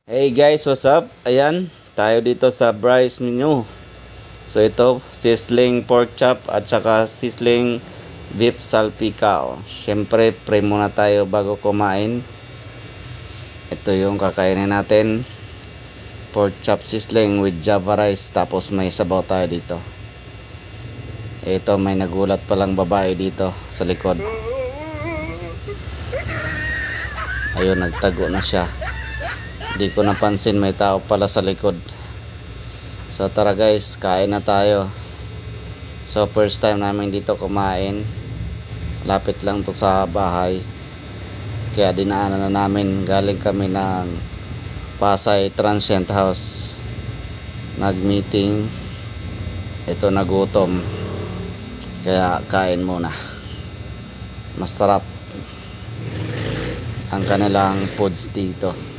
Hey guys, what's up? Ayan, tayo dito sa Bryce menu. So ito, sizzling pork chop at saka sizzling beef salpicao. Siyempre, pre muna tayo bago kumain. Ito yung kakainin natin. Pork chop sizzling with java rice. Tapos may sabaw tayo dito. Ito, may nagulat palang babae dito sa likod. Ayun, nagtago na siya. Di ko napansin may tao pala sa likod. So tara guys, kain na tayo. So first time namin dito kumain. Lapit lang to sa bahay. Kaya dinaanan na namin. Galing kami ng Pasay Transient House. Nag-meeting. Ito nagutom. Kaya kain muna. Masarap ang kanilang foods dito.